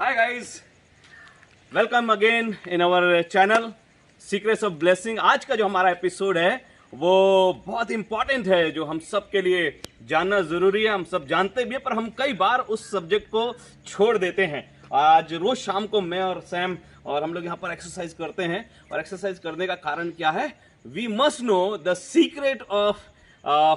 Hi guys, welcome again in our channel secrets of blessing. आज का जो हमारा एपिसोड है वो बहुत इंपॉर्टेंट है, जो हम सब के लिए जानना ज़रूरी है। हम सब जानते भी हैं, पर हम कई बार उस सब्जेक्ट को छोड़ देते हैं। आज रोज़ शाम को मैं और सैम और हम लोग यहाँ पर एक्सरसाइज करते हैं, और एक्सरसाइज करने का कारण क्या है? We must know the secret of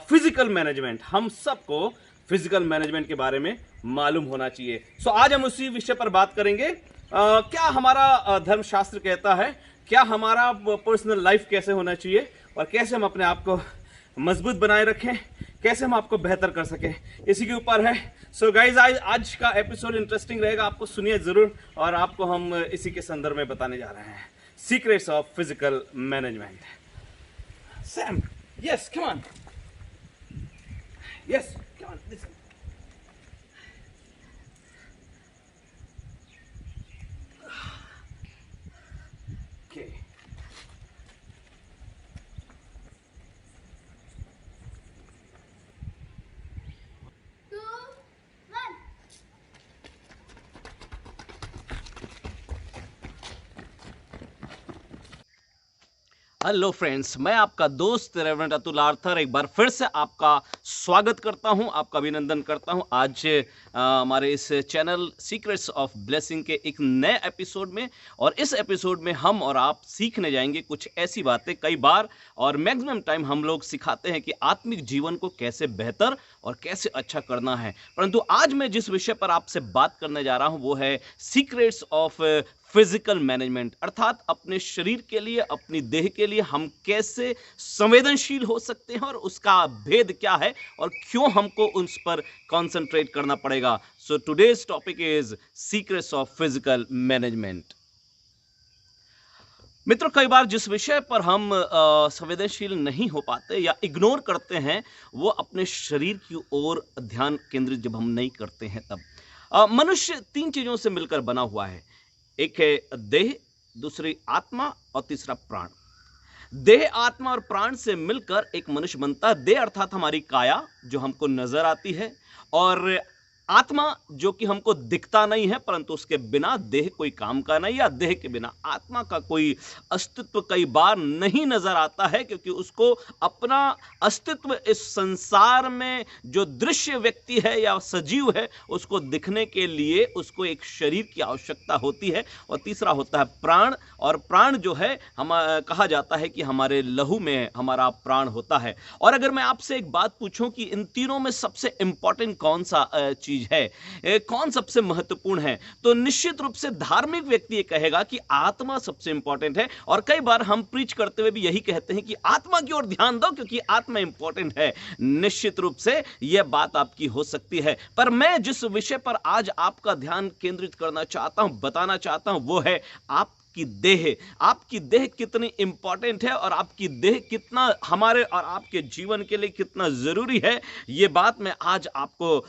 physical management. हम सबको फिजिकल मैनेजमेंट के बारे में मालूम होना चाहिए। सो आज हम उसी विषय पर बात करेंगे। क्या हमारा धर्मशास्त्र कहता है, क्या हमारा पर्सनल लाइफ कैसे होना चाहिए, और कैसे हम अपने आप को मजबूत बनाए रखें, कैसे हम आपको बेहतर कर सकें, इसी के ऊपर है। सो गाइज, आज का एपिसोड इंटरेस्टिंग रहेगा, आपको सुनिए जरूर। और आपको हम इसी के संदर्भ में बताने जा रहे हैं secrets of physical management. Sam, yes, come on, yes, come on, listen. Okay. Two, one. Hello friends, मैं आपका दोस्त रेवरेंड अतुल आर्थर एक बार फिर से आपका स्वागत करता हूं, आपका अभिनंदन करता हूं आज हमारे इस चैनल सीक्रेट्स ऑफ ब्लेसिंग के एक नए एपिसोड में। और इस एपिसोड में हम और आप सीखने जाएंगे कुछ ऐसी बातें। कई बार और मैक्सिमम टाइम हम लोग सिखाते हैं कि आत्मिक जीवन को कैसे बेहतर और कैसे अच्छा करना है, परंतु आज मैं जिस विषय पर आपसे बात करने जा रहा हूं वो है सीक्रेट्स ऑफ फिजिकल मैनेजमेंट, अर्थात अपने शरीर के लिए, अपनी देह के लिए हम कैसे संवेदनशील हो सकते हैं, और उसका भेद क्या है और क्यों हमको उस पर कंसंट्रेट करना पड़ेगा। So today's topic is secrets of physical management. मित्रों, कई बार जिस विषय पर हम संवेदनशील नहीं हो पाते या इग्नोर करते हैं वो अपने शरीर की ओर ध्यान केंद्रित जब हम नहीं करते हैं तब। मनुष्य तीन चीजों से मिलकर बना हुआ है। एक है देह, दूसरी आत्मा और तीसरा प्राण। देह, आत्मा और प्राण से मिलकर एक मनुष्य बनता है। देह अर्थात हमारी काया जो हमको नजर आती है, और आत्मा जो कि हमको दिखता नहीं है, परंतु उसके बिना देह कोई काम का नहीं, या देह के बिना आत्मा का कोई अस्तित्व कई बार नहीं नजर आता है, क्योंकि उसको अपना अस्तित्व इस संसार में जो दृश्य व्यक्ति है या सजीव है उसको दिखने के लिए उसको एक शरीर की आवश्यकता होती है। और तीसरा होता है प्राण, और प्राण जो है हम कहा जाता है कि हमारे लहू में हमारा प्राण होता है। और अगर मैं आपसे एक बात पूछूं कि इन तीनों में सबसे इंपॉर्टेंट कौन सा चीज है, कौन सबसे महत्वपूर्ण है, तो निश्चित रूप से धार्मिक व्यक्ति ये कहेगा कि आत्मा सबसे इंपॉर्टेंट है। और कई बार हम प्रीच करते हुए भी यही कहते हैं कि आत्मा की ओर ध्यान दो क्योंकि आत्मा इंपॉर्टेंट है। निश्चित रूप से यह बात आपकी हो सकती है, पर मैं जिस विषय पर आज आपका ध्यान केंद्रित करना चाहता हूं, बताना चाहता हूं, वो है आपकी देह। आपकी देह कितनी इंपॉर्टेंट है और आपकी देह कितना हमारे और आपके जीवन के लिए कितना जरूरी है, ये बात मैं आज आपको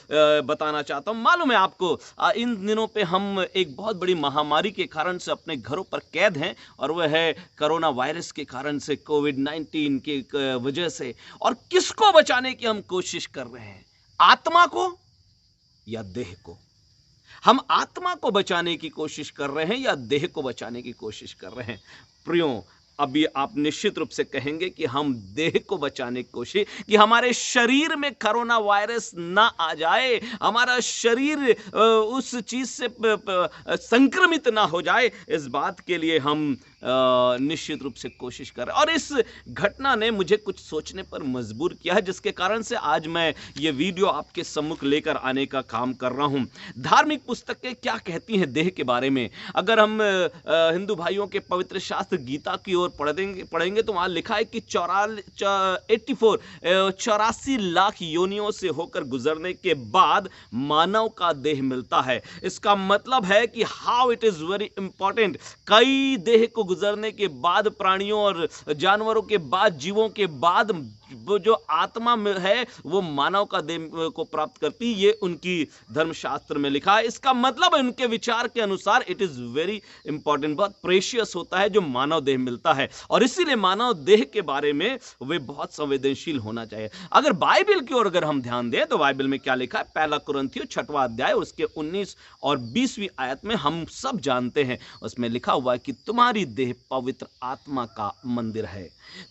बताना चाहता हूं। मालूम है आपको, इन दिनों पे हम एक बहुत बड़ी महामारी के कारण से अपने घरों पर कैद हैं, और वह है कोरोना वायरस के कारण से, कोविड-19 के वजह से। और किसको बचाने की हम कोशिश कर रहे हैं, आत्मा को या देह को? हम आत्मा को बचाने की कोशिश कर रहे हैं या देह को बचाने की कोशिश कर रहे हैं? प्रियो, अभी आप निश्चित रूप से कहेंगे कि हम देह को बचाने की कोशिश, कि हमारे शरीर में कोरोना वायरस ना आ जाए, हमारा शरीर उस चीज से संक्रमित ना हो जाए, इस बात के लिए हम निश्चित रूप से कोशिश कर रहे हैं। और इस घटना ने मुझे कुछ सोचने पर मजबूर किया है, जिसके कारण से आज मैं ये वीडियो आपके सम्मुख लेकर आने का काम कर रहा हूं। धार्मिक पुस्तकें क्या कहती हैं देह के बारे में? अगर हम हिंदू भाइयों के पवित्र शास्त्र गीता की ओर पढ़ेंगे तो वहां लिखा है कि 84 लाख योनियों से होकर गुजरने के बाद मानव का देह मिलता है। इसका मतलब है कि how it is very important. कई देह को गुजरने के बाद, प्राणियों और जानवरों के बाद, जीवों के बाद वो जो आत्मा में है वो मानव का देह को प्राप्त करती, ये उनकी धर्मशास्त्र में लिखा है। इसका मतलब है उनके विचार के अनुसार इट इज वेरी इंपॉर्टेंट, बहुत प्रेशियस होता है जो मानव देह मिलता है, और इसीलिए मानव देह के बारे में वे बहुत संवेदनशील होना चाहिए। अगर बाइबल की ओर अगर हम ध्यान दें तो बाइबल में क्या लिखा है, पहला कुरिन्थियों 6वां अध्याय उसके 19 और 20वीं आयत में हम सब जानते हैं, उसमें लिखा हुआ है कि तुम्हारी देह पवित्र आत्मा का मंदिर है।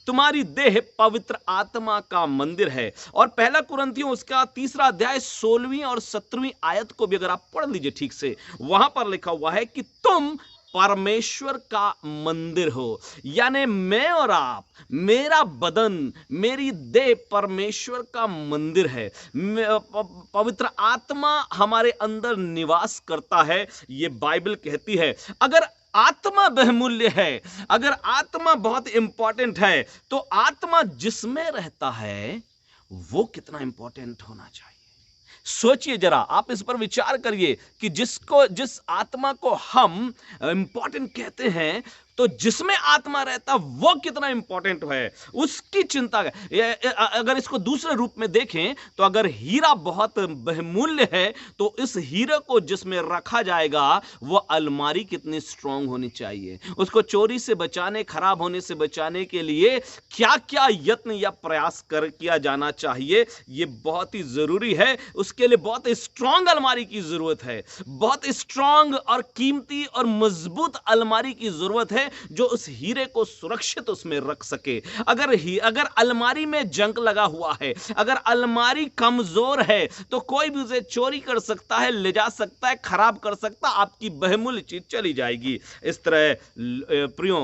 तुम्हारी देह पवित्र आत्मा का मंदिर है। और पहला कुरिन्थियों उसका 3रा अध्याय 16वीं और 17वीं आयत को भी अगर आप पढ़ लीजिए ठीक से, वहां पर लिखा हुआ है कि तुम परमेश्वर का मंदिर हो। यानी मैं और आप, मेरा बदन, मेरी देह परमेश्वर का मंदिर है। पवित्र आत्मा हमारे अंदर निवास करता है, ये बाइबल कहती है। अगर आत्मा बहुमूल्य है, अगर आत्मा बहुत इंपॉर्टेंट है, तो आत्मा जिसमें रहता है वो कितना इंपॉर्टेंट होना चाहिए। सोचिए जरा, आप इस पर विचार करिए कि जिस आत्मा को हम इंपॉर्टेंट कहते हैं, तो जिसमें आत्मा रहता वो कितना इंपॉर्टेंट है, उसकी चिंता। अगर इसको दूसरे रूप में देखें तो अगर हीरा बहुत बहुमूल्य है तो इस हीरे को जिसमें रखा जाएगा वो अलमारी कितनी स्ट्रांग होनी चाहिए। उसको चोरी से बचाने, खराब होने से बचाने के लिए क्या क्या यत्न या प्रयास किया जाना चाहिए, ये बहुत ही जरूरी है। उसके लिए बहुत स्ट्रांग अलमारी की जरूरत है, बहुत स्ट्रांग और कीमती और मजबूत अलमारी की जरूरत है जो उस हीरे को सुरक्षित उसमें रख सके। अगर अलमारी में जंग लगा हुआ है, अगर अलमारी कमजोर है, तो कोई भी उसे चोरी कर सकता है, ले जा सकता है, खराब कर सकता है, आपकी बहुमूल्य चीज चली जाएगी। इस तरह प्रियो,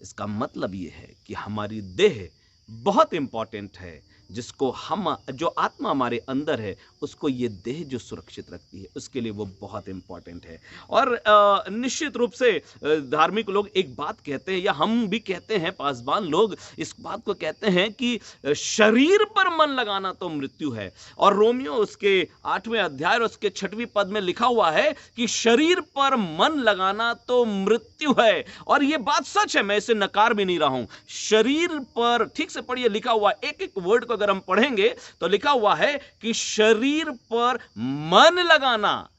इसका मतलब यह है कि हमारी देह बहुत इंपॉर्टेंट है, जिसको हम, जो आत्मा हमारे अंदर है, उसको ये देह जो सुरक्षित रखती है, उसके लिए वो बहुत इंपॉर्टेंट है। और निश्चित रूप से धार्मिक लोग एक बात कहते हैं, या हम भी कहते हैं, पासवान लोग इस बात को कहते हैं कि शरीर पर मन लगाना तो मृत्यु है। और रोमियो उसके 8वें अध्याय और उसके 6वीं पद में लिखा हुआ है कि शरीर पर मन लगाना तो मृत्यु है। और ये बात सच है, मैं इसे नकार भी नहीं रहा हूं। शरीर पर, ठीक से पढ़िए, लिखा हुआ एक एक वर्ड को अगर हम पढ़ेंगे तो लिखा हुआ है कि शरीर पर मन लगाना,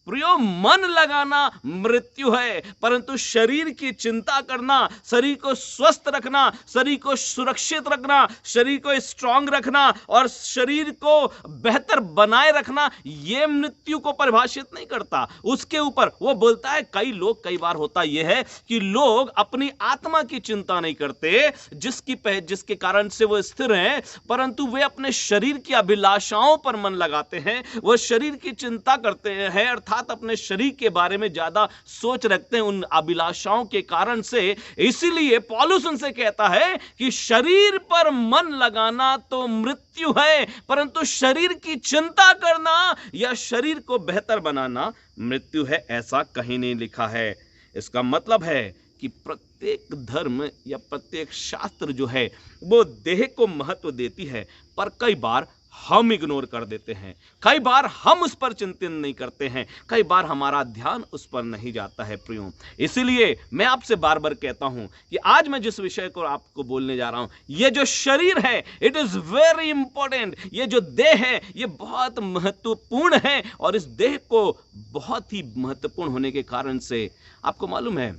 प्रियो, मन लगाना मृत्यु है, परंतु शरीर की चिंता करना, शरीर को स्वस्थ रखना, शरीर को सुरक्षित रखना, शरीर को स्ट्रांग रखना और शरीर को बेहतर बनाए रखना, यह मृत्यु को परिभाषित नहीं करता। उसके ऊपर वो बोलता है, कई बार होता यह है कि लोग अपनी आत्मा की चिंता नहीं करते, जिसके कारण से वो स्थिर हैं, परंतु वे अपने शरीर की अभिलाषाओं पर मन लगाते हैं, वो शरीर की चिंता करते हैं, अर्थात अपने शरीर के बारे में ज्यादा सोच रखते हैं उन अभिलाषाओं के कारण से। इसीलिए पौलुस उनसे कहता है कि शरीर पर मन लगाना तो मृत्यु है, परंतु शरीर की चिंता करना या शरीर को बेहतर बनाना मृत्यु है, ऐसा कहीं नहीं लिखा है। इसका मतलब है कि प्रत्येक धर्म या प्रत्येक शास्त्र जो है वो देह को महत्व देती है, पर कई बार हम इग्नोर कर देते हैं, कई बार हम उस पर चिंतन नहीं करते हैं, कई बार हमारा ध्यान उस पर नहीं जाता है। प्रियो, इसीलिए मैं आपसे बार बार कहता हूं कि आज मैं जिस विषय को आपको बोलने जा रहा हूं, ये जो शरीर है, इट इज वेरी इंपॉर्टेंट। ये जो देह है ये बहुत महत्वपूर्ण है, और इस देह को बहुत ही महत्वपूर्ण होने के कारण से आपको मालूम है,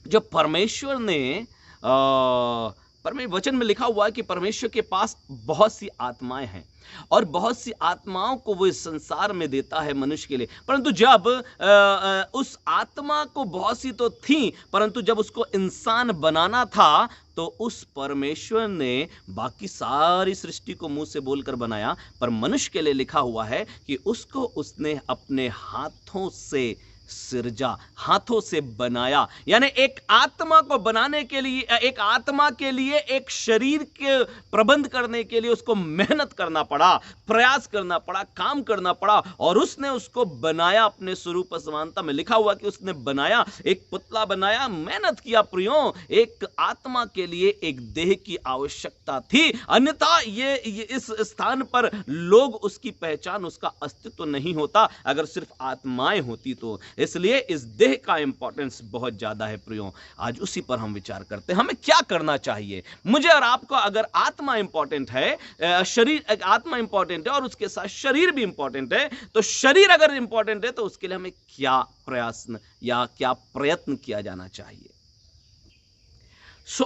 जो परमेश्वर ने वचन में लिखा हुआ है कि परमेश्वर के पास बहुत सी आत्माएं हैं और बहुत सी आत्माओं को वो इस संसार में देता है मनुष्य के लिए। परंतु जब उस आत्मा को बहुत सी तो थी, परंतु जब उसको इंसान बनाना था तो उस परमेश्वर ने बाकी सारी सृष्टि को मुंह से बोलकर बनाया, पर मनुष्य के लिए लिखा हुआ है कि उसको उसने अपने हाथों से सिरजा, हाथों से बनाया। यानी एक आत्मा को बनाने के लिए, एक आत्मा के लिए एक शरीर के प्रबंध करने के लिए उसको मेहनत करना पड़ा, प्रयास करना पड़ा, काम करना पड़ा, और उसने उसको बनाया अपने स्वरूप समानता में। लिखा हुआ कि उसने बनाया, एक पुतला बनाया, मेहनत किया। प्रियो, एक आत्मा के लिए एक देह की आवश्यकता थी, अन्यथा ये इस स्थान पर लोग, उसकी पहचान, उसका अस्तित्व नहीं होता अगर सिर्फ आत्माएं होती तो। इसलिए इस देह का इंपॉर्टेंस बहुत ज्यादा है प्रियो। आज उसी पर हम विचार करते हैं, हमें क्या करना चाहिए। मुझे और आपको अगर आत्मा इंपॉर्टेंट है, शरीर आत्मा इंपॉर्टेंट है और उसके साथ शरीर भी इंपॉर्टेंट है, तो शरीर अगर इंपॉर्टेंट है तो उसके लिए हमें क्या प्रयास या क्या प्रयत्न किया जाना चाहिए।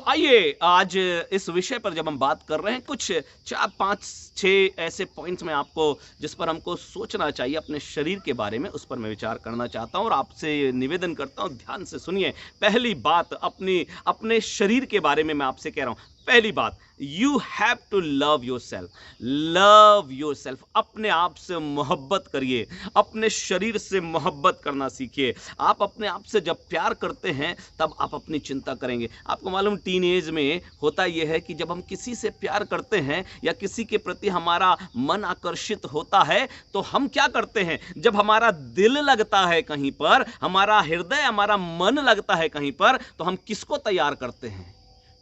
आइए आज इस विषय पर जब हम बात कर रहे हैं, कुछ 4 5 6 ऐसे पॉइंट्स में आपको जिस पर हमको सोचना चाहिए अपने शरीर के बारे में, उस पर मैं विचार करना चाहता हूं और आपसे निवेदन करता हूं, ध्यान से सुनिए। पहली बात, अपने शरीर के बारे में मैं आपसे कह रहा हूं। पहली बात, you have to love yourself. Love yourself, अपने आप से मोहब्बत करिए, अपने शरीर से मोहब्बत करना सीखिए। आप अपने आप से जब प्यार करते हैं तब आप अपनी चिंता करेंगे। आपको मालूम, टीन एज में होता यह है कि जब हम किसी से प्यार करते हैं या किसी के प्रति हमारा मन आकर्षित होता है तो हम क्या करते हैं, जब हमारा दिल लगता है कहीं पर, हमारा हृदय, हमारा मन लगता है कहीं पर, तो हम किसको तैयार करते हैं?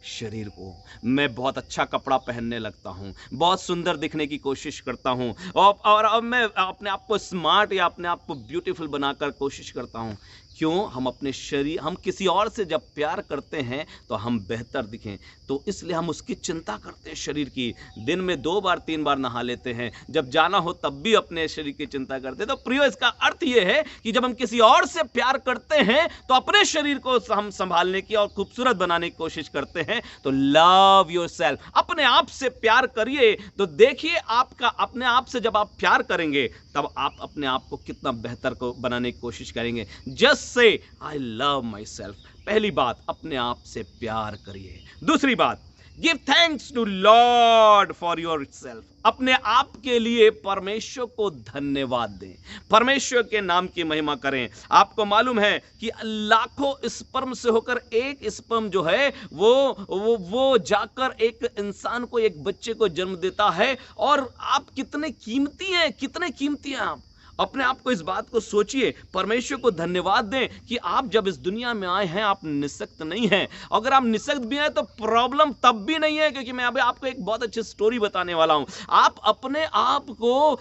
शरीर को। मैं बहुत अच्छा कपड़ा पहनने लगता हूं, बहुत सुंदर दिखने की कोशिश करता हूं और अब मैं अपने आप को स्मार्ट या अपने आप को ब्यूटीफुल बनाकर कोशिश करता हूं। क्यों? हम अपने शरीर, हम किसी और से जब प्यार करते हैं तो हम बेहतर दिखें, तो इसलिए हम उसकी चिंता करते हैं शरीर की। दिन में 2 बार 3 बार नहा लेते हैं, जब जाना हो तब भी अपने शरीर की चिंता करते हैं। तो प्रियो, इसका अर्थ यह है कि जब हम किसी और से प्यार करते हैं तो अपने शरीर को हम संभालने की और खूबसूरत बनाने की कोशिश करते हैं। तो लव योरसेल्फ, अपने आप से प्यार करिए। तो देखिए, आपका अपने आप से जब आप प्यार करेंगे तब आप अपने आप को कितना बेहतर को बनाने की कोशिश करेंगे। Just say I love my self. पहली बात, अपने आप से प्यार करिए। दूसरी बात, give thanks to Lord for yourself. अपने आप के लिए परमेश्वर को धन्यवाद दें, परमेश्वर के नाम की महिमा करें। आपको मालूम है कि लाखों स्पर्म से होकर एक स्पर्म जो है वो जाकर एक इंसान को, एक बच्चे को जन्म देता है। और आप कितने कीमती हैं, कितने कीमती हैं आप। अपने आप को, इस बात को सोचिए, परमेश्वर को धन्यवाद दें कि आप जब इस दुनिया में आए हैं आप निःशक्त नहीं हैं। अगर आप निःशक्त भी हैं तो प्रॉब्लम तब भी नहीं है, क्योंकि मैं अभी आपको एक बहुत अच्छी स्टोरी बताने वाला हूं। आप अपने आप को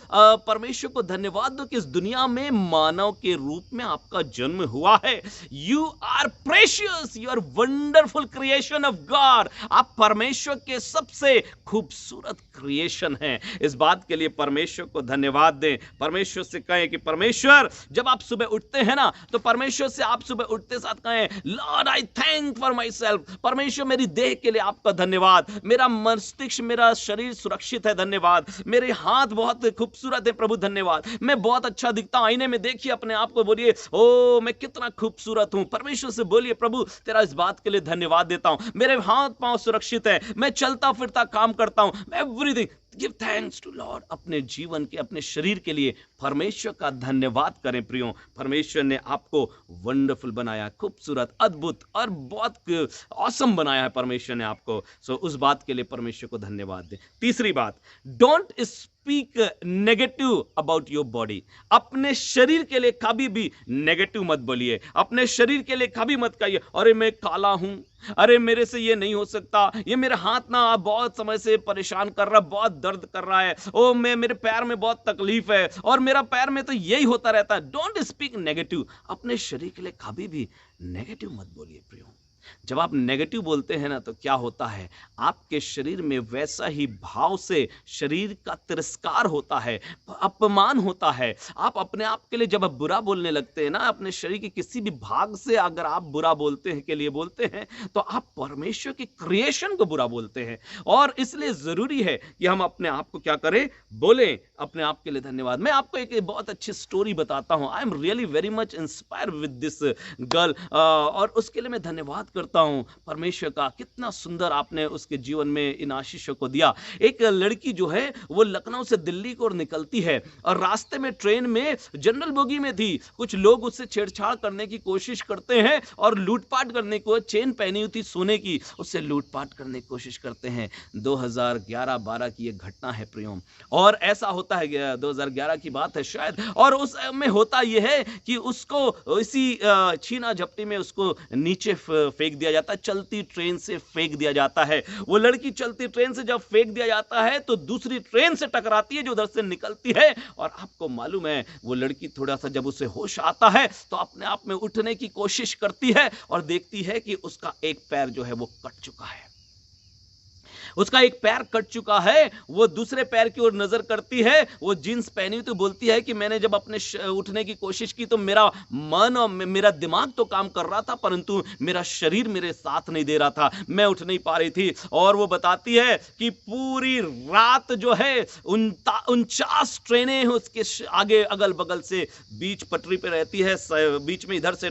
परमेश्वर को धन्यवाद दो कि इस दुनिया में मानव के रूप में आपका जन्म हुआ है। You are precious, you are wonderful creation of God. आप परमेश्वर के सबसे खूबसूरत क्रिएशन हैं। इस बात के लिए परमेश्वर को धन्यवाद दें। परमेश्वर से कहें कि परमेश्वर, जब आप सुबह उठते हैं ना, तो परमेश्वर से आप सुबह उठते साथ कहें, Lord I thank for my self. परमेश्वर, मेरी देह के लिए आपका धन्यवाद, मेरा मस्तिष्क, मेरा शरीर सुरक्षित है, धन्यवाद। मेरे हाथ बहुत खूबसूरत है प्रभु, धन्यवाद। मैं बहुत अच्छा दिखता हूं, आईने में देखिए अपने आप को, बोलिए, ओ मैं कितना खूबसूरत हूं। परमेश्वर से बोलिए, प्रभु तेरा इस बात के लिए धन्यवाद देता हूं, मेरे हाथ पांव सुरक्षित है, मैं चलता फिरता काम करता हूं, everything. Give thanks to Lord. अपने जीवन के, अपने शरीर के लिए परमेश्वर का धन्यवाद करें प्रियो। परमेश्वर ने आपको वंडरफुल बनाया, खूबसूरत, अद्भुत और बहुत ऑसम बनाया है परमेश्वर ने आपको। सो उस बात के लिए परमेश्वर को धन्यवाद दें। तीसरी बात, don't speak negative about your body. अपने शरीर के लिए कभी भी नेगेटिव मत बोलिए। अपने शरीर के लिए कभी मत कहिए, अरे मैं काला हूं, अरे मेरे से ये नहीं हो सकता, ये मेरा हाथ ना बहुत समय से परेशान कर रहा है, बहुत दर्द कर रहा है, ओ मेरे पैर में बहुत तकलीफ है और मेरा पैर में तो यही होता रहता है। Don't speak negative. अपने शरीर के लिए कभी भी नेगेटिव मत बोलिए प्रियो। जब आप नेगेटिव बोलते हैं ना, तो क्या होता है, आपके शरीर में वैसा ही भाव से शरीर का तिरस्कार होता है, अपमान होता है। आप अपने आप के लिए जब आप बुरा बोलने लगते हैं ना, अपने शरीर के किसी भी भाग से अगर आप बुरा बोलते हैं, के लिए बोलते हैं, तो आप परमेश्वर की क्रिएशन को बुरा बोलते हैं। और इसलिए जरूरी है कि हम अपने आप को क्या करें, बोलें अपने आप के लिए धन्यवाद। मैं आपको एक बहुत अच्छी स्टोरी बताता हूं। I am really very much inspire with this girl, और उसके लिए मैं धन्यवाद करता हूं परमेश्वर का। कितना सुंदर आपने उसके जीवन में इन आशीषों को दिया। एक लड़की जो है वो लखनऊ से दिल्ली को निकलती है और रास्ते में ट्रेन में जनरल बोगी में थी। कुछ लोग उससे छेड़छाड़ करने की कोशिश करते हैं और लूटपाट करने को, चेन पहनी हुई थी सोने की, उससे लूटपाट करने की कोशिश करते हैं। 2011-12 की यह घटना है प्रियो, और ऐसा होता है 2011 की बात है शायद। और उस में होता यह है कि उसको इसी छीना झपटी में उसको नीचे फेंक दिया जाता है, चलती ट्रेन से फेंक दिया जाता है। वो लड़की चलती ट्रेन से जब फेंक दिया जाता है तो दूसरी ट्रेन से टकराती है जो उधर से निकलती है, और आपको मालूम है वो लड़की थोड़ा सा जब उसे होश आता है तो अपने आप में उठने की कोशिश करती है और देखती है कि उसका एक पैर जो है वो कट चुका है। उसका एक पैर कट चुका है। वो दूसरे पैर की ओर नजर करती है, वो जींस पहनी तो बोलती है कि मैंने जब अपने उठने की कोशिश की तो मेरा मन और मेरा दिमाग तो काम कर रहा था, परंतु मेरा शरीर मेरे साथ नहीं दे रहा था, मैं उठ नहीं पा रही थी। और वो बताती है कि पूरी रात जो है 49 ट्रेनें उसके आगे अगल बगल से बीच पटरी पे रहती है, बीच में इधर से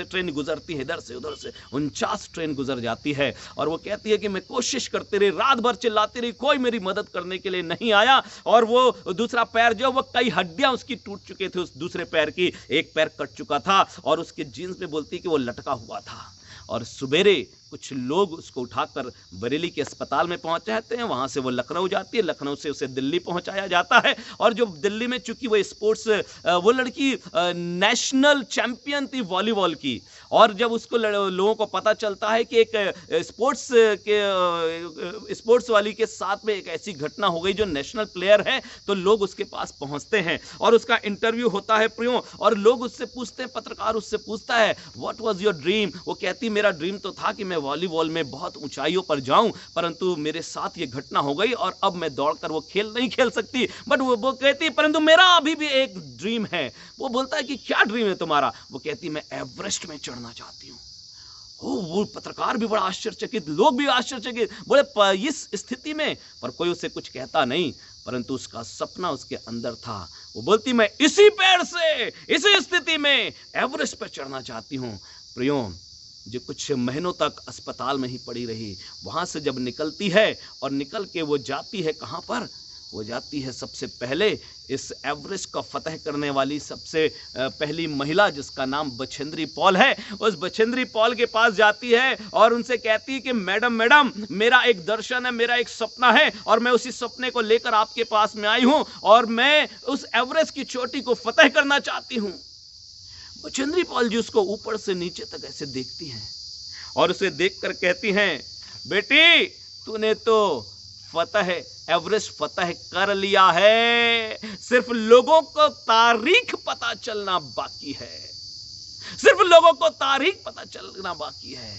ट्रेन गुजरती है, इधर से उधर से 49 ट्रेन गुजर जाती है। और वो कहती है कि मैं कोशिश करते रही, रात भर चिल्लाती रही, कोई मेरी मदद करने के लिए नहीं आया। और वो दूसरा पैर जो वो कई हड्डियां उसकी टूट चुके थे, उस दूसरे पैर की एक पैर कट चुका था और उसके जीन्स में बोलती कि वो लटका हुआ था। और सुबेरे कुछ लोग उसको उठाकर बरेली के अस्पताल में पहुंचाते हैं, वहां से वो लखनऊ जाती है, लखनऊ से उसे दिल्ली पहुंचाया जाता है। और जो दिल्ली में चूंकि वो स्पोर्ट्स, वो लड़की नेशनल चैंपियन थी वॉलीबॉल की, और जब उसको लोगों को पता चलता है कि एक स्पोर्ट्स वाली के साथ में एक ऐसी घटना हो गई जो नेशनल प्लेयर है, तो लोग उसके पास पहुंचते हैं और उसका इंटरव्यू होता है प्रियो। और लोग उससे पूछते हैं, पत्रकार उससे पूछता है व्हाट वाज योर ड्रीम। वो कहती मेरा ड्रीम तो था कि मैं वॉलीबॉल में बहुत ऊंचाइयों पर जाऊं, परंतु मेरे साथ ये घटना हो गई और अब मैं दौड़कर वो खेल नहीं खेल सकती। बट वो कहती परंतु मेरा अभी भी एक ड्रीम है। वो बोलता है कि क्या ड्रीम है तुम्हारा। वो कहती मैं एवरेस्ट में चढ़ना चाहती हूँ। वो पत्रकार भी बड़ा आश्चर्यचकित, लोग भी आश्चर्यचकित, बोले इस स्थिति में, पर कोई उसे कुछ कहता नहीं, परंतु उसका सपना उसके अंदर था। वो बोलती मैं इसी पैर से इसी स्थिति में एवरेस्ट पर चढ़ना चाहती हूँ। प्रियो, जो कुछ महीनों तक अस्पताल में ही पड़ी रही, वहां से जब निकलती है और निकल के वो जाती है कहां पर, वो जाती है सबसे पहले इस एवरेस्ट का फतह करने वाली सबसे पहली महिला जिसका नाम बछेंद्री पॉल है, उस बछेंद्री पॉल के पास जाती है और उनसे कहती है कि मैडम मेरा एक दर्शन है, मेरा एक सपना है और मैं उसी सपने को लेकर आपके पास में आई हूं और मैं उस एवरेस्ट की चोटी को फतह करना चाहती हूं। बछेंद्री पॉल जी उसको ऊपर से नीचे तक ऐसे देखती हैं और उसे देखकर कहती हैं बेटी तूने तो एवरेस्ट फतह कर लिया है, सिर्फ लोगों को तारीख पता चलना बाकी है, सिर्फ लोगों को तारीख पता चलना बाकी है।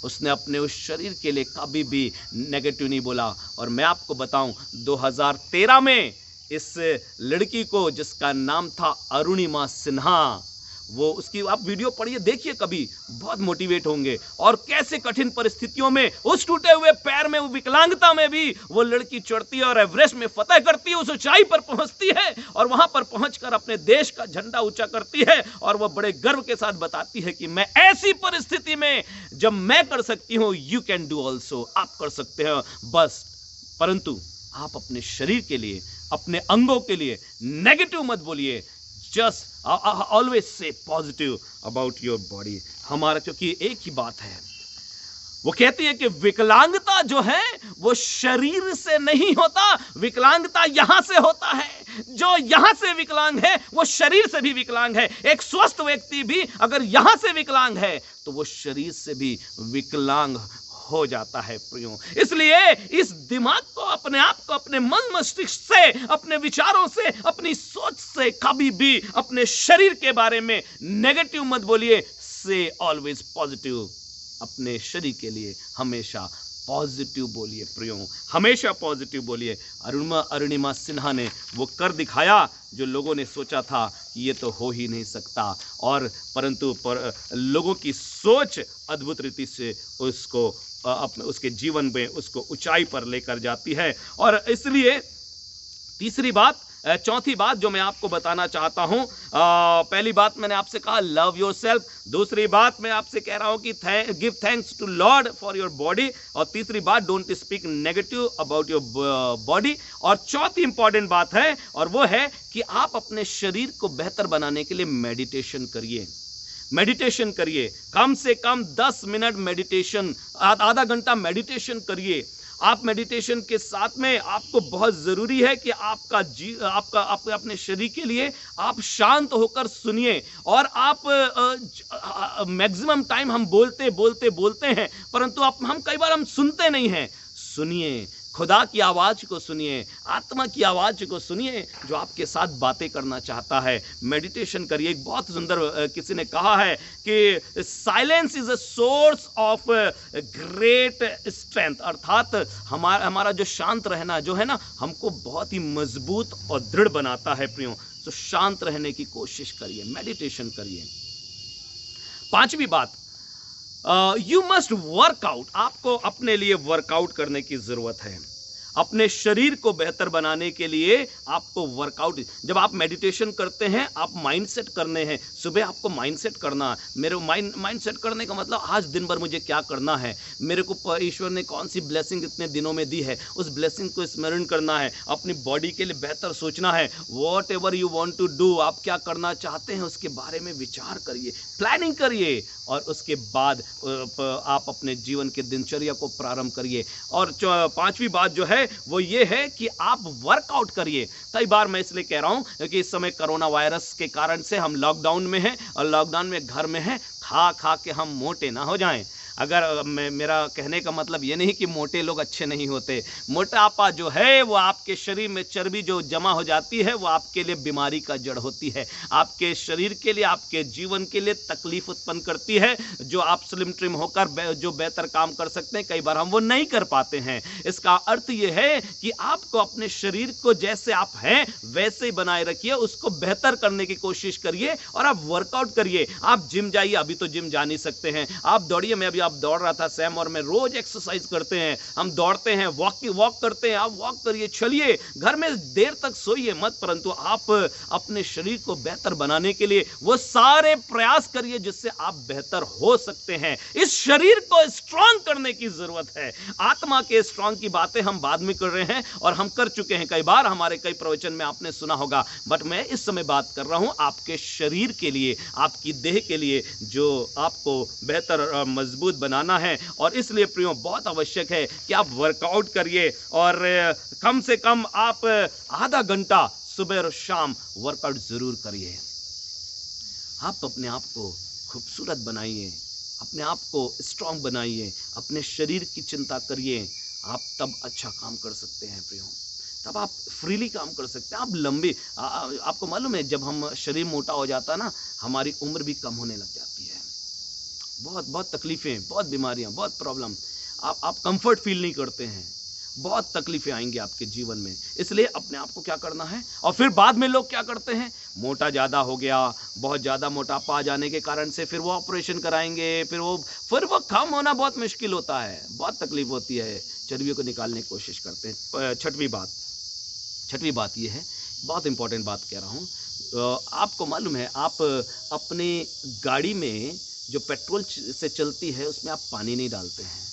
उसने अपने उस शरीर के लिए कभी भी नेगेटिव नहीं बोला। और मैं आपको बताऊं 2013 में इस लड़की को जिसका नाम था अरुणिमा सिन्हा, वो उसकी आप वीडियो पढ़िए, देखिए कभी, बहुत मोटिवेट होंगे। और कैसे कठिन परिस्थितियों में उस टूटे हुए पैर में, वो विकलांगता में भी वो लड़की चढ़ती है और एवरेस्ट में फतह करती है, उस ऊंचाई पर पहुंचती है और वहां पर पहुंचकर अपने देश का झंडा ऊंचा करती है। और वह बड़े गर्व के साथ बताती है कि मैं ऐसी परिस्थिति में जब मैं कर सकती हूं, यू कैन डू ऑल्सो, आप कर सकते हैं बस, परंतु आप अपने शरीर के लिए, अपने अंगों के लिए नेगेटिव मत बोलिए, just always say positive about your body. हमारा क्योंकि एक ही बात है, वो कहती है कि विकलांगता जो है वो शरीर से नहीं होता, विकलांगता यहां से होता है। जो यहां से विकलांग है वो शरीर से भी विकलांग है। एक स्वस्थ व्यक्ति भी अगर यहां से विकलांग है तो वो शरीर से भी विकलांग हो जाता है प्रियो। इसलिए इस दिमाग को, अपने आप को, अपने मन मस्तिष्क से, अपने विचारों से, अपनी सोच से कभी भी अपने शरीर के बारे में नेगेटिव मत बोलिए। से ऑलवेज पॉजिटिव, अपने शरीर के लिए हमेशा पॉजिटिव बोलिए प्रियो, हमेशा पॉजिटिव बोलिए। अरुणिमा सिन्हा ने वो कर दिखाया जो लोगों ने सोचा था कि ये तो हो ही नहीं सकता, और परंतु लोगों की सोच अद्भुत रीति से उसको अपने उसके जीवन में उसको ऊंचाई पर लेकर जाती है। और इसलिए चौथी बात जो मैं आपको बताना चाहता हूं, पहली बात मैंने आपसे कहा लव योरसेल्फ, दूसरी बात मैं आपसे कह रहा हूं कि give thanks to Lord for your body, और तीसरी बात don't speak negative about your body, और चौथी इंपॉर्टेंट बात है और वो है कि आप अपने शरीर को बेहतर बनाने के लिए मेडिटेशन करिए। मेडिटेशन करिए, कम से कम 10 मिनट मेडिटेशन, आधा घंटा मेडिटेशन करिए। आप मेडिटेशन के साथ में आपको बहुत ज़रूरी है कि आपका अपने शरीर के लिए आप शांत होकर सुनिए। और आप मैक्सिमम टाइम हम बोलते हैं, परंतु हम कई बार हम सुनते नहीं हैं। सुनिए, खुदा की आवाज़ को सुनिए, आत्मा की आवाज़ को सुनिए जो आपके साथ बातें करना चाहता है। मेडिटेशन करिए। एक बहुत सुंदर किसी ने कहा है कि silence is a source of great strength, अर्थात हमारा जो शांत रहना जो है ना, हमको बहुत ही मजबूत और दृढ़ बनाता है प्रियो। तो शांत रहने की कोशिश करिए, मेडिटेशन करिए। पांचवी बात, यू मस्ट वर्कआउट। आपको अपने लिए वर्कआउट करने की जरूरत है। अपने शरीर को बेहतर बनाने के लिए आपको वर्कआउट, जब आप मेडिटेशन करते हैं आप माइंडसेट करने हैं। सुबह आपको माइंडसेट करना, मेरे माइंडसेट करने का मतलब आज दिन भर मुझे क्या करना है, मेरे को ईश्वर ने कौन सी ब्लेसिंग इतने दिनों में दी है, उस ब्लेसिंग को स्मरण करना है। अपनी बॉडी के लिए बेहतर सोचना है। Whatever you want to do, आप क्या करना चाहते हैं उसके बारे में विचार करिए, प्लानिंग करिए, और उसके बाद आप अपने जीवन के दिनचर्या को प्रारंभ करिए। और पांचवी बात जो है वो ये है कि आप वर्कआउट करिए। कई बार मैं इसलिए कह रहा हूं क्योंकि इस समय कोरोना वायरस के कारण से हम लॉकडाउन में हैं, और लॉकडाउन में घर में हैं, खा के हम मोटे ना हो जाएं। अगर मेरा कहने का मतलब ये नहीं कि मोटे लोग अच्छे नहीं होते। मोटापा जो है वो आपके शरीर में चर्बी जो जमा हो जाती है वो आपके लिए बीमारी का जड़ होती है, आपके शरीर के लिए, आपके जीवन के लिए तकलीफ उत्पन्न करती है। जो आप स्लिम ट्रिम होकर जो बेहतर काम कर सकते हैं, कई बार हम वो नहीं कर पाते हैं। इसका अर्थ ये है कि आपको अपने शरीर को जैसे आप हैं वैसे ही बनाए रखिए, उसको बेहतर करने की कोशिश करिए और आप वर्कआउट करिए। आप जिम जाइए, अभी तो जिम जा नहीं सकते हैं, आप दौड़िए। मैं अभी आप दौड़ रहा था, सैम और मैं रोज एक्सरसाइज करते हैं, हम दौड़ते हैं, वॉक करते हैं। आप वॉक करिए, चलिए, घर में देर तक सोइए मत, परंतु आप अपने शरीर को बेहतर बनाने के लिए वो सारे प्रयास करिए जिससे आप बेहतर हो सकते हैं। इस शरीर को स्ट्रांग करने की जरूरत है। आत्मा के स्ट्रांग की बातें हम बाद में कर रहे हैं और हम कर चुके हैं कई बार, हमारे कई प्रवचन में आपने सुना होगा, बट मैं इस समय बात कर रहा हूं आपके शरीर के लिए, आपकी देह के लिए, जो आपको बेहतर मजबूत बनाना है। और इसलिए प्रियो बहुत आवश्यक है कि आप वर्कआउट करिए, और कम से कम आप आधा घंटा सुबह और शाम वर्कआउट जरूर करिए। आप अपने आप को खूबसूरत बनाइए, अपने आप को स्ट्रांग बनाइए, अपने शरीर की चिंता करिए। आप तब अच्छा काम कर सकते हैं प्रियो, तब आप फ्रीली काम कर सकते हैं। आप लंबी आपको मालूम है जब हम शरीर मोटा हो जाता है ना, हमारी उम्र भी कम होने लग जाती है। बहुत तकलीफें, बहुत बीमारियां, बहुत प्रॉब्लम, आप कंफर्ट फील नहीं करते हैं, बहुत तकलीफें आएंगी आपके जीवन में। इसलिए अपने आप को क्या करना है। और फिर बाद में लोग क्या करते हैं, मोटा ज़्यादा हो गया, बहुत ज़्यादा मोटापा आ जाने के कारण से फिर वो ऑपरेशन कराएंगे, फिर वो कम होना बहुत मुश्किल होता है, बहुत तकलीफ होती है, चर्बियों को निकालने की कोशिश करते हैं। छठवीं बात ये है, बहुत इंपॉर्टेंट बात कह रहा हूँ। आपको मालूम है आप अपनी गाड़ी में जो पेट्रोल से चलती है उसमें आप पानी नहीं डालते हैं।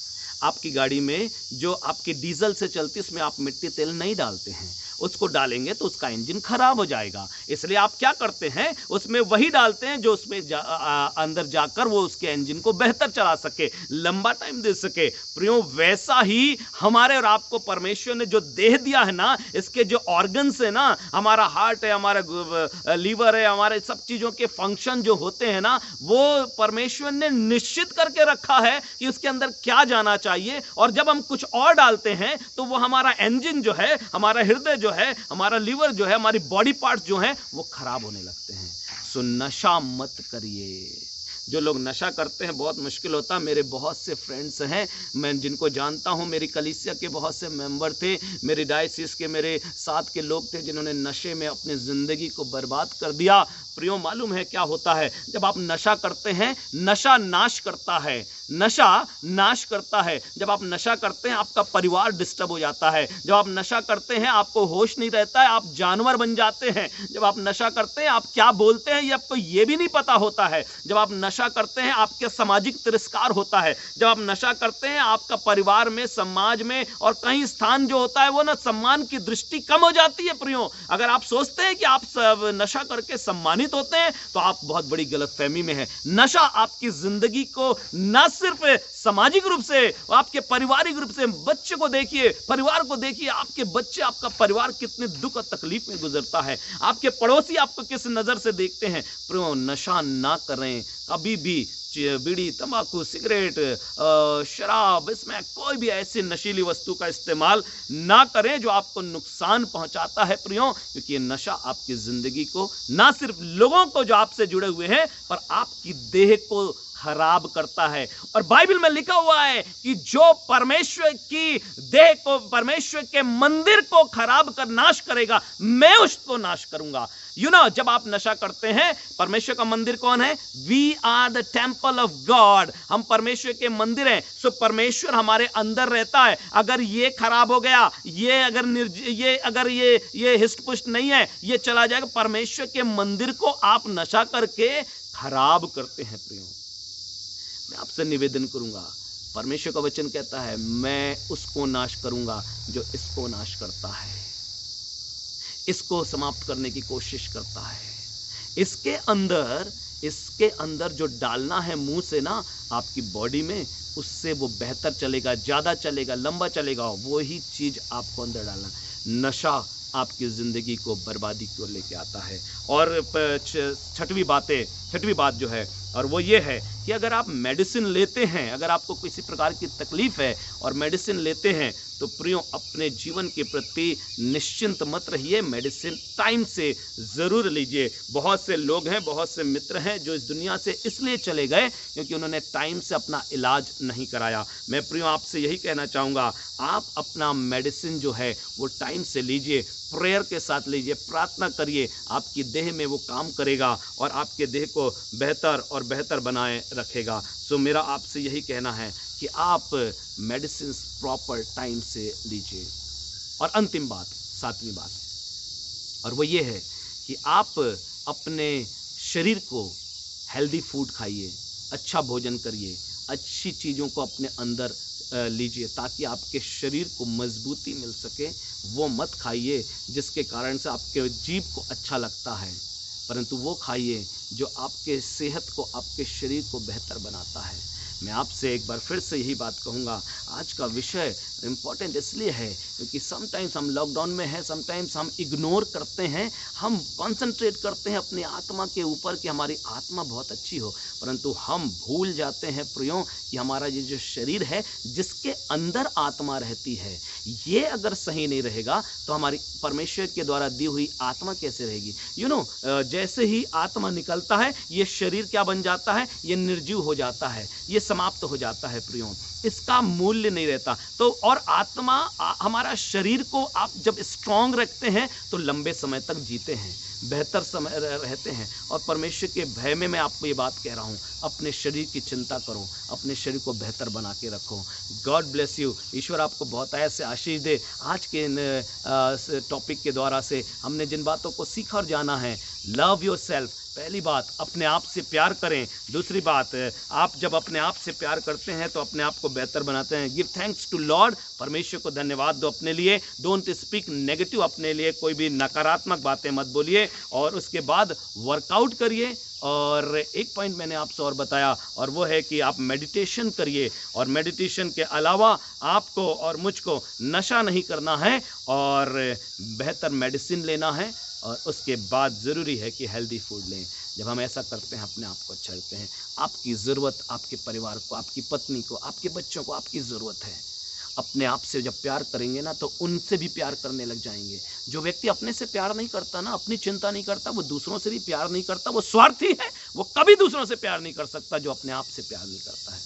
आपकी गाड़ी में जो आपकी डीजल से चलती है उसमें आप मिट्टी तेल नहीं डालते हैं। उसको डालेंगे तो उसका इंजन खराब हो जाएगा। इसलिए आप क्या करते हैं, उसमें वही डालते हैं जो उसमें अंदर जाकर वो उसके इंजन को बेहतर चला सके, लंबा टाइम दे सके। प्रियो वैसा ही हमारे और आपको परमेश्वर ने जो देह दिया है ना, इसके जो ऑर्गन्स है ना, हमारा हार्ट है, हमारा लीवर है, हमारे सब चीज़ों के फंक्शन जो होते हैं ना, वो परमेश्वर ने निश्चित करके रखा है कि उसके अंदर क्या जाना चाहिए। और जब हम कुछ और डालते हैं तो वो हमारा इंजन जो है, हमारा हृदय जो है, हमारा लीवर जो है, हमारी बॉडी पार्ट्स जो हैं वो खराब होने लगते हैं। सो नशा मत करिए। जो लोग नशा करते हैं बहुत मुश्किल होता है। मेरे बहुत से फ्रेंड्स हैं, मैं जिनको जानता हूं, मेरी कलीसिया के बहुत से मेंबर थे, मेरे डायसिस के मेरे साथ के लोग थे जिन्होंने नशे में अपनी ज़िंदगी को बर्बाद कर दिया। प्रियो मालूम है क्या होता है, जब आप नशा करते हैं, नशा नाश करता है, नशा नाश करता है। जब आप नशा करते हैं आपका परिवार डिस्टर्ब हो जाता है। जब आप नशा करते हैं आपको होश नहीं रहता है, आप जानवर बन जाते हैं। जब आप नशा करते हैं आप क्या बोलते हैं ये आपको ये भी नहीं पता होता है। जब आप नशा करते हैं आपके सामाजिक तिरस्कार होता है। जब आप नशा करते हैं आपका परिवार में, समाज में और कहीं स्थान जो होता है वो ना सम्मान की दृष्टि कम हो जाती है। प्रियो अगर आप सोचते हैं कि आप नशा करके सम्मानित होते हैं तो आप बहुत बड़ी गलतफहमी में हैं। नशा आपकी जिंदगी को न सिर्फ सामाजिक रूप से, आपके पारिवारिक रूप से बच्चे को देखिए, परिवार को देखिए, आपके बच्चे, आपका परिवार कितने दुख और तकलीफ में गुजरता है, आपके पड़ोसी आपको किस नजर से देखते हैं। प्रियो, नशा ना करें कभी भी। बीड़ी, तंबाकू, सिगरेट, शराब, इसमें कोई भी ऐसी नशीली वस्तु का इस्तेमाल ना करें जो आपको नुकसान पहुंचाता है प्रियो, क्योंकि ये नशा आपकी जिंदगी को, ना सिर्फ लोगों को जो आपसे जुड़े हुए हैं, पर आपकी देह को खराब करता है। और बाइबल में लिखा हुआ है कि जो परमेश्वर की देह को, परमेश्वर के मंदिर को खराब कर नाश करेगा, मैं उसको नाश करूंगा। जब आप नशा करते हैं, परमेश्वर का मंदिर कौन है? We are the temple of God. हम परमेश्वर के मंदिर हैं। सो परमेश्वर हमारे अंदर रहता है। अगर ये खराब हो गया, अगर ये हिस्ट पुष्ट नहीं है, ये चला जाएगा, परमेश्वर के मंदिर को आप नशा करके खराब करते हैं प्रियो। मैं आपसे निवेदन करूंगा, परमेश्वर का वचन कहता है, मैं उसको नाश करूंगा जो इसको नाश करता है, इसको समाप्त करने की कोशिश करता है। इसके अंदर जो डालना है मुंह से ना आपकी बॉडी में, उससे वो बेहतर चलेगा, ज्यादा चलेगा, लंबा चलेगा, वही चीज आपको अंदर डालना। नशा आपकी जिंदगी को बर्बादी की ओर लेके आता है। और छठवीं बात जो है, और वो ये है कि अगर आप मेडिसिन लेते हैं, अगर आपको किसी प्रकार की तकलीफ है और मेडिसिन लेते हैं, तो प्रियो अपने जीवन के प्रति निश्चिंत मत रहिए, मेडिसिन टाइम से ज़रूर लीजिए। बहुत से लोग हैं, बहुत से मित्र हैं जो इस दुनिया से इसलिए चले गए क्योंकि उन्होंने टाइम से अपना इलाज नहीं कराया। मैं प्रियो आपसे यही कहना चाहूँगा, आप अपना मेडिसिन जो है वो टाइम से लीजिए, प्रेयर के साथ लीजिए, प्रार्थना करिए, आपकी देह में वो काम करेगा और आपके देह को बेहतर और बेहतर बनाए रखेगा। सो मेरा आपसे यही कहना है कि आप मेडिसिन प्रॉपर टाइम से लीजिए। और अंतिम बात, सातवीं बात, और वो ये है कि आप अपने शरीर को हेल्दी फूड खाइए, अच्छा भोजन करिए, अच्छी चीज़ों को अपने अंदर लीजिए ताकि आपके शरीर को मजबूती मिल सके। वो मत खाइए जिसके कारण से आपके जीभ को अच्छा लगता है, परंतु वो खाइए जो आपके सेहत को, आपके शरीर को बेहतर बनाता है। मैं आपसे एक बार फिर से यही बात कहूँगा, आज का विषय इम्पॉर्टेंट इसलिए है क्योंकि समटाइम्स हम लॉकडाउन में हैं, समटाइम्स हम इग्नोर करते हैं, हम कंसंट्रेट करते हैं अपनी आत्मा के ऊपर कि हमारी आत्मा बहुत अच्छी हो, परंतु हम भूल जाते हैं प्रियो कि हमारा ये जो शरीर है जिसके अंदर आत्मा रहती है, ये अगर सही नहीं रहेगा तो हमारी परमेश्वर के द्वारा दी हुई आत्मा कैसे रहेगी। जैसे ही आत्मा निकलता है ये शरीर क्या बन जाता है, ये निर्जीव हो जाता है, ये समाप्त हो जाता है प्रियो, इसका मूल्य नहीं रहता। तो और आत्मा, हमारा शरीर को आप जब स्ट्रांग रखते हैं तो लंबे समय तक जीते हैं, बेहतर समय रहते हैं। और परमेश्वर के भय में मैं आपको ये बात कह रहा हूँ, अपने शरीर की चिंता करो, अपने शरीर को बेहतर बना के रखो। God bless you. ईश्वर आपको बहुत ऐसे आशीष दे। आज के टॉपिक के द्वारा से हमने जिन बातों को सीखा और जाना है, लव योरसेल्फ। पहली बात, अपने आप से प्यार करें। दूसरी बात, आप जब अपने आप से प्यार करते हैं तो अपने आप को बेहतर बनाते हैं। गिव थैंक्स टू लॉर्ड, परमेश्वर को धन्यवाद दो अपने लिए। डोंट स्पीक नेगेटिव, अपने लिए कोई भी नकारात्मक बातें मत बोलिए। और उसके बाद वर्कआउट करिए। और एक पॉइंट मैंने आपसे और बताया, और वो है कि आप मेडिटेशन करिए। और मेडिटेशन के अलावा आपको और मुझको नशा नहीं करना है और बेहतर मेडिसिन लेना है। और उसके बाद ज़रूरी है कि हेल्दी फूड लें। जब हम ऐसा करते हैं अपने आप को अच्छा रखते हैं। आपकी ज़रूरत आपके परिवार को, आपकी पत्नी को, आपके बच्चों को आपकी ज़रूरत है। अपने आप से जब प्यार करेंगे ना तो उनसे भी प्यार करने लग जाएंगे। जो व्यक्ति अपने से प्यार नहीं करता ना, अपनी चिंता नहीं करता, वो दूसरों से भी प्यार नहीं करता, वो स्वार्थी है, वो कभी दूसरों से प्यार नहीं कर सकता जो अपने आप से प्यार नहीं करता है।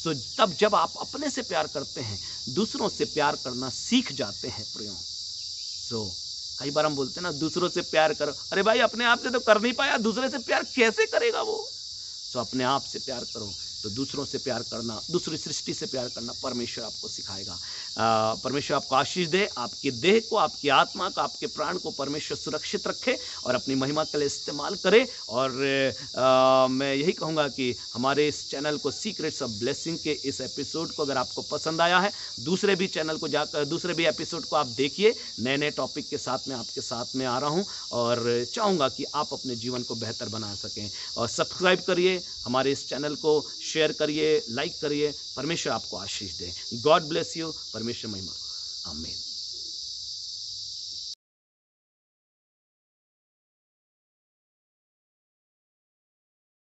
तो तब जब आप अपने से प्यार करते हैं, दूसरों से प्यार करना सीख जाते हैं प्रियो। कई बार हम बोलते हैं ना, दूसरों से प्यार करो। अरे भाई, अपने आप से तो कर नहीं पाया, दूसरे से प्यार कैसे करेगा वो। अपने आप से प्यार करो तो दूसरों से प्यार करना, दूसरी सृष्टि से प्यार करना परमेश्वर आपको सिखाएगा। परमेश्वर आपको आशीष दे, आपके देह को, आपकी आत्मा को, आपके प्राण को परमेश्वर सुरक्षित रखे और अपनी महिमा के लिए इस्तेमाल करे। और मैं यही कहूँगा कि हमारे इस चैनल को, सीक्रेट्स ऑफ ब्लेसिंग के इस एपिसोड को अगर आपको पसंद आया है, दूसरे भी चैनल को जाकर, दूसरे भी एपिसोड को आप देखिए। नए नए टॉपिक के साथ में आपके साथ में आ रहा हूँ और चाहूँगा कि आप अपने जीवन को बेहतर बना सकें। और सब्सक्राइब करिए हमारे इस चैनल को, शेयर करिए, लाइक करिए। परमेश्वर आपको आशीष दे। God bless you. परमेश्वर महिमा। आमीन।